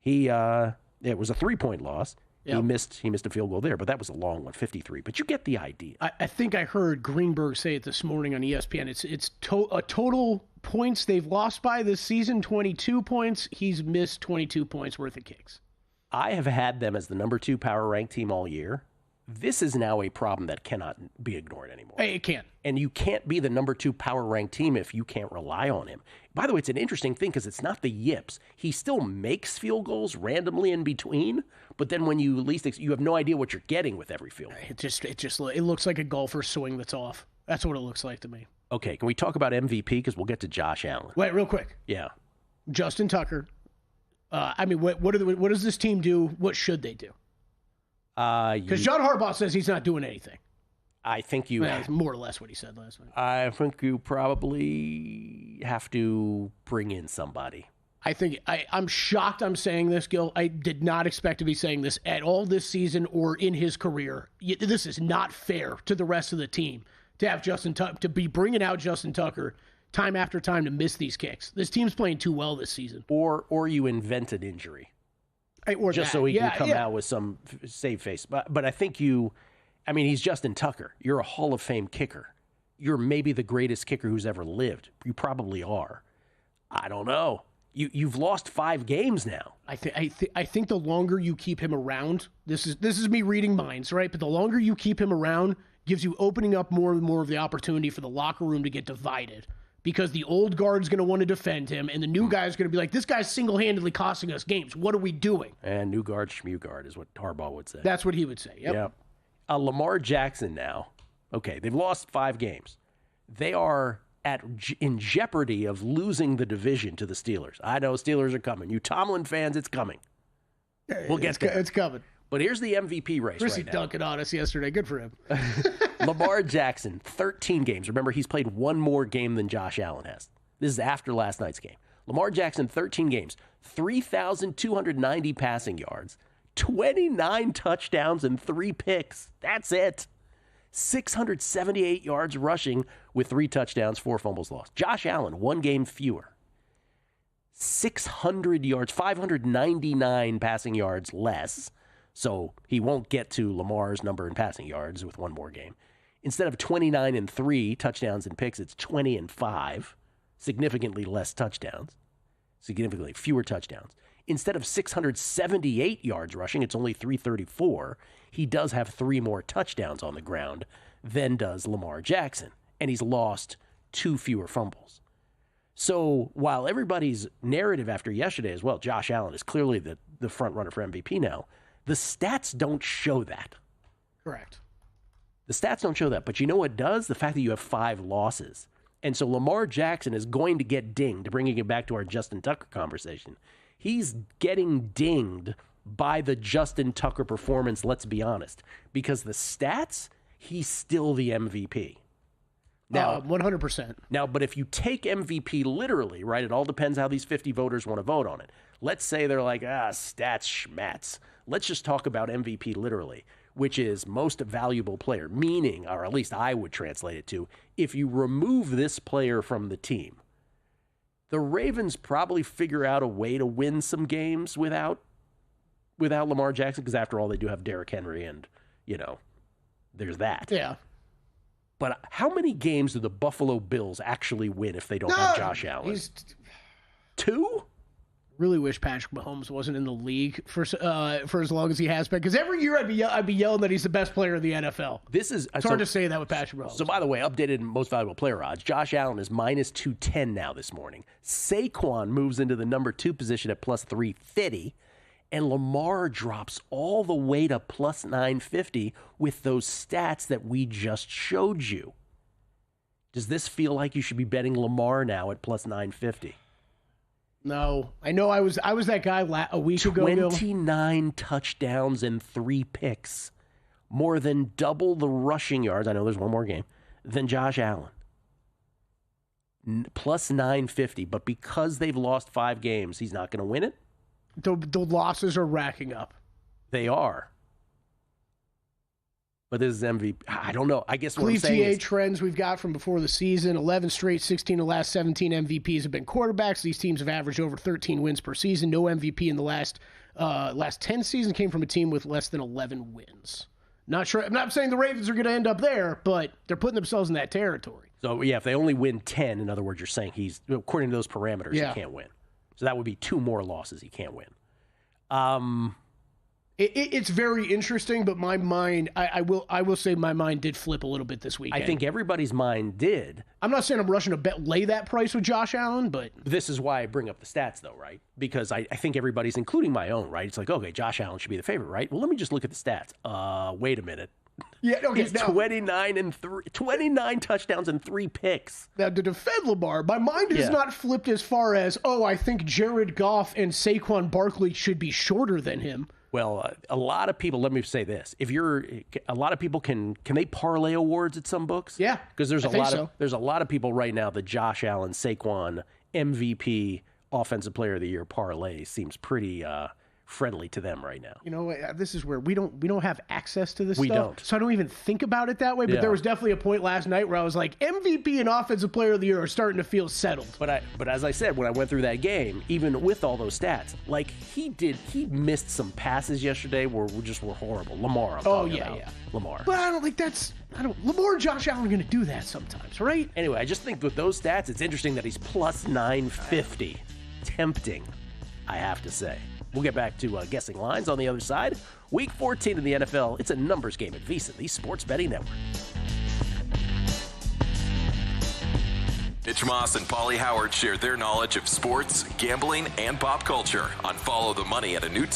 it was a 3-point loss. Yep. He missed a field goal there, but that was a long one, 53. But you get the idea.
I think I heard Greenberg say it this morning on ESPN. It's a total points they've lost by this season, 22 points. He's missed 22 points worth of kicks.
I have had them as the number 2 power ranked team all year. This is now a problem that cannot be ignored anymore.
It can't.
And you can't be the number 2 power ranked team if you can't rely on him. By the way, it's an interesting thing because it's not the yips. He still makes field goals randomly in between, but then when you you have no idea what you're getting with every field goal.
It looks like a golfer's swing that's off. That's what it looks like to me.
Okay, can we talk about MVP? Because we'll get to Josh Allen.
Wait, real quick.
Yeah.
Justin Tucker. What does this team do? What should they do? Because John Harbaugh says he's not doing anything.
I think
that's more or less what he said last night.
I think you probably have to bring in somebody.
I think I'm shocked I'm saying this, Gil. I did not expect to be saying this at all this season or in his career. This is not fair to the rest of the team to have to be bringing out Justin Tucker time after time to miss these kicks. This team's playing too well this season.
Or you invent an injury.
Or
just
that.
So he can come out with some save face. But I think he's Justin Tucker. You're a Hall of Fame kicker. You're maybe the greatest kicker who's ever lived. You probably are. I don't know. You've lost 5 games now.
I think the longer you keep him around, this is me reading minds, right? But the longer you keep him around gives you opening up more and more of the opportunity for the locker room to get divided. Because the old guard's going to want to defend him, and the new guy's going to be like, this guy's single-handedly costing us games. What are we doing?
And new guard, schmew guard is what Harbaugh would say.
That's what he would say, yep.
Lamar Jackson now, okay, they've lost 5 games. They are in jeopardy of losing the division to the Steelers. I know Steelers are coming. You Tomlin fans, it's coming. We'll get there.
It's coming.
But here's the MVP race
Chrissy
right now.
dunking on us yesterday. Good for him.
Lamar Jackson, 13 games. Remember, he's played 1 more game than Josh Allen has. This is after last night's game. Lamar Jackson, 13 games, 3,290 passing yards, 29 touchdowns, and 3 picks. That's it. 678 yards rushing with 3 touchdowns, 4 fumbles lost. Josh Allen, 1 game fewer. 600 yards, 599 passing yards less. So he won't get to Lamar's number in passing yards with 1 more game. Instead of 29 and 3 touchdowns and picks, it's 20 and 5. Significantly less touchdowns. Significantly fewer touchdowns. Instead of 678 yards rushing, it's only 334. He does have 3 more touchdowns on the ground than does Lamar Jackson. And he's lost 2 fewer fumbles. So while everybody's narrative after yesterday is, well, Josh Allen is clearly the front runner for MVP now, the stats don't show that.
Correct.
The stats don't show that. But you know what does? The fact that you have 5 losses. And so Lamar Jackson is going to get dinged, bringing it back to our Justin Tucker conversation. He's getting dinged by the Justin Tucker performance, let's be honest. Because the stats, he's still the MVP. Now,
100%.
Now, but if you take MVP literally, right, it all depends how these 50 voters want to vote on it. Let's say they're like, stats schmats. Let's just talk about MVP literally, which is most valuable player, meaning, or at least I would translate it to, if you remove this player from the team, the Ravens probably figure out a way to win some games without Lamar Jackson, because after all, they do have Derrick Henry and, there's that.
Yeah.
But how many games do the Buffalo Bills actually win if they don't have Josh Allen? 2?
Really wish Patrick Mahomes wasn't in the league for as long as he has been. Because every year I'd be yelling that he's the best player in the NFL. It's hard to say that with Patrick Mahomes.
So by the way, updated most valuable player odds. Josh Allen is minus 210 now this morning. Saquon moves into the number 2 position at plus 350. And Lamar drops all the way to plus 950 with those stats that we just showed you. Does this feel like you should be betting Lamar now at plus 950?
No. I know I was that guy a week ago.
29 touchdowns and 3 picks. More than double the rushing yards, I know there's 1 more game, than Josh Allen. Plus 950. But because they've lost 5 games, he's not going to win it?
The losses are racking up.
They are. But this is MVP. I don't know. I guess what I'm saying is,
trends we've got from before the season, 11 straight, 16 of the last 17 MVPs have been quarterbacks. These teams have averaged over 13 wins per season. No MVP in the last 10 seasons came from a team with less than 11 wins. Not sure. I'm not saying the Ravens are going to end up there, but they're putting themselves in that territory.
So, yeah, if they only win 10, in other words, you're saying he's, according to those parameters, he can't win. So that would be 2 more losses he can't win.
It's very interesting, but my mind, I will say my mind did flip a little bit this weekend.
I think everybody's mind did.
I'm not saying I'm rushing to lay that price with Josh Allen, but...
This is why I bring up the stats, though, right? Because I think everybody's, including my own, right? It's like, okay, Josh Allen should be the favorite, right? Well, let me just look at the stats. Wait a minute.
Yeah, okay.
He's 29 touchdowns and 3 picks.
Now, to defend Lamar, my mind has not flipped as far as, I think Jared Goff and Saquon Barkley should be shorter than him.
Well, a lot of people, let me say this. A lot of people can they parlay awards at some books?
Yeah.
Because there's
I
there's a lot of people right now, the Josh Allen, Saquon, MVP, Offensive Player of the Year parlay seems pretty friendly to them right now.
You know, this is where we don't have access to this
We
stuff.
don't.
So I don't even think about it that way. But
Yeah.
there was definitely a point last night where I was like, MVP and Offensive Player of the Year are starting to feel settled.
But as I said, when I went through that game, even with all those stats, like he missed some passes yesterday were horrible. Lamar, I'm talking about. Lamar.
But I don't think Lamar and Josh Allen are going to do that sometimes, right?
Anyway, I just think with those stats, it's interesting that he's plus 950. Tempting, I have to say. We'll get back to guessing lines on the other side. Week 14 in the NFL, it's a numbers game at VSiN, the Sports Betting Network.
Mitch Moss and Paulie Howard share their knowledge of sports, gambling, and pop culture on Follow the Money at a new